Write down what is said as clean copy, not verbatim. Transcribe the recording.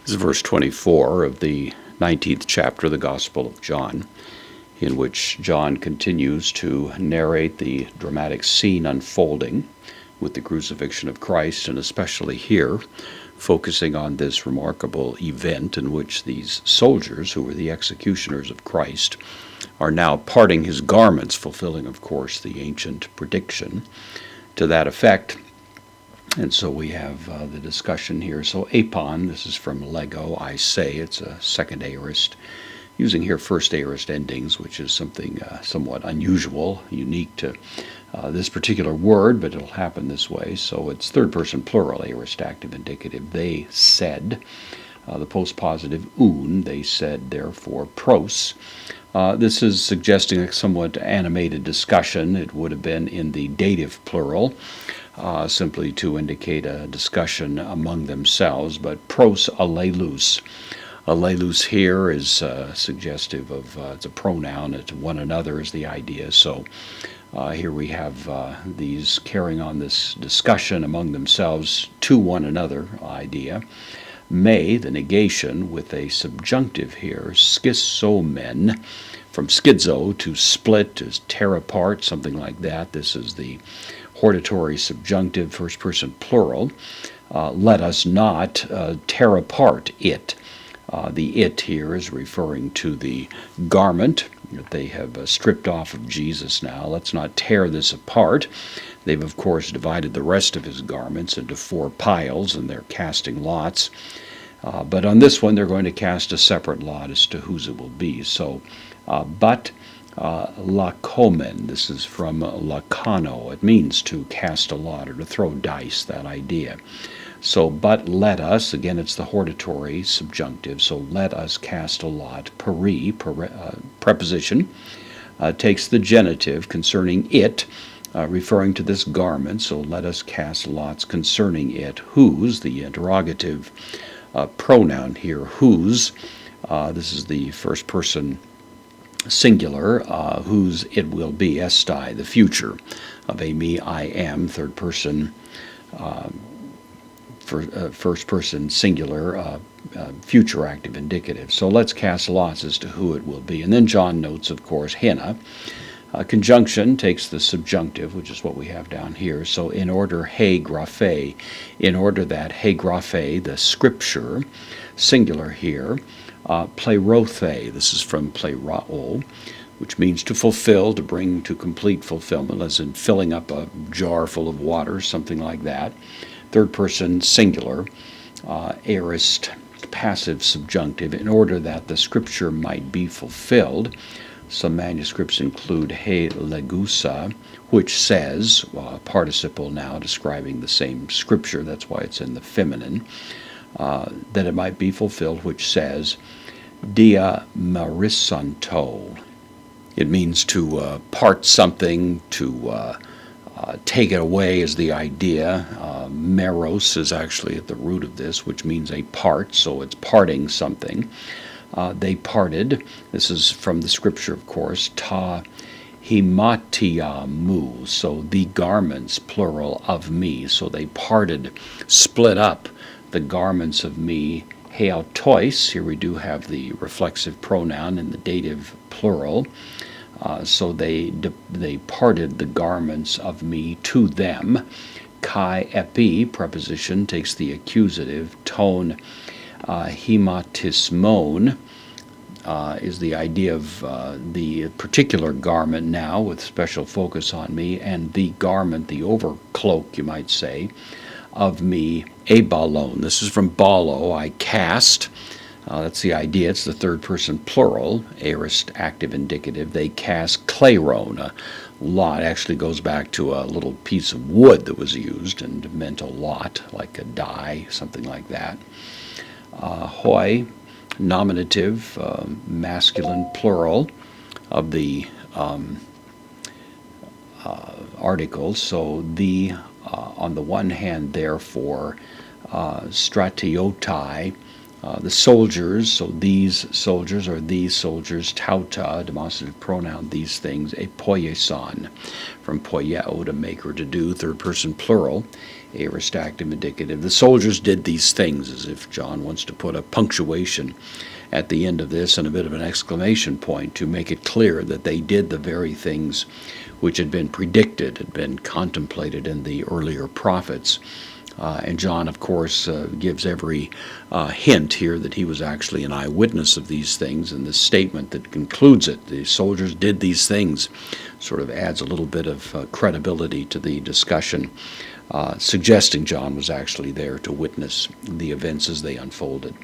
This is verse 24 of the 19th chapter of the Gospel of John, in which John continues to narrate the dramatic scene unfolding with the crucifixion of Christ, and especially here, focusing on this remarkable event in which these soldiers, who were the executioners of Christ, are now parting his garments, fulfilling, of course, the ancient prediction to that effect. And so we have the discussion here. So apon, this is from Lego, I say, it's a second aorist, using here first aorist endings, which is something somewhat unusual, unique to this particular word, but it'll happen this way. So it's third person plural, aorist active indicative. They said, the postpositive un, they said, therefore, pros. This is suggesting a somewhat animated discussion. It would have been in the dative plural, simply to indicate a discussion among themselves, but pros alleluos. Alleluos here is suggestive of, it's a pronoun, it's one another is the idea. So here we have these carrying on this discussion among themselves to one another idea. May, the negation, with a subjunctive here, schizomen, from schizo to split, to tear apart, something like that. This is the hortatory subjunctive, first person plural. Let us not tear apart it. The it here is referring to the garment that they have stripped off of Jesus now. Let's not tear this apart. They've, of course, divided the rest of his garments into 4 piles, and they're casting lots. But on this one, they're going to cast a separate lot as to whose it will be. So, but lakomen, this is from lakano. It means to cast a lot or to throw dice, that idea. So, but let us, again, it's the hortatory subjunctive, so let us cast a lot. Preposition, takes the genitive concerning it, referring to this garment, so let us cast lots concerning it. Whose, the interrogative pronoun here, whose, this is the first person singular, whose it will be, estai, the future of a me, I am, third person, first person singular, future active indicative. So let's cast lots as to who it will be. And then John notes, of course, hina. Conjunction takes the subjunctive, which is what we have down here. So in order he graphe, in order that he graphe, the scripture, singular here, plerothe, this is from plerao, which means to fulfill, to bring to complete fulfillment, as in filling up a jar full of water, something like that. Third person singular, aorist, passive subjunctive, in order that the scripture might be fulfilled. Some manuscripts include he legusa, which says, participle now describing the same scripture, that's why it's in the feminine, that it might be fulfilled, which says, dia marisanto. It means to part something, to take it away is the idea. Meros is actually at the root of this, which means a part, so it's parting something. They parted, this is from the scripture, of course, ta himatia mu, so the garments, plural, of me. So they parted, split up the garments of me. Heautois, here we do have the reflexive pronoun in the dative plural. So they parted the garments of me to them. Kai epi, preposition, takes the accusative. Tone hematismon is the idea of the particular garment now with special focus on me, and the garment, the overcloak, you might say, of me, ebalon. This is from balo, I cast. That's the idea. It's the third person plural, aorist active indicative. They cast kleron. A lot actually goes back to a little piece of wood that was used and meant a lot, like a die, something like that. Hoi, nominative, masculine plural of the articles. So the, on the one hand, therefore, stratiotai, The soldiers, so these soldiers or these soldiers, tauta, demonstrative pronoun, these things, a poieson, from poieo, to make or to do, third person plural, aorist active indicative. The soldiers did these things, as if John wants to put a punctuation at the end of this and a bit of an exclamation point to make it clear that they did the very things which had been predicted, had been contemplated in the earlier prophets. And John, of course, gives every hint here that he was actually an eyewitness of these things, and the statement that concludes it, the soldiers did these things, sort of adds a little bit of credibility to the discussion, suggesting John was actually there to witness the events as they unfolded.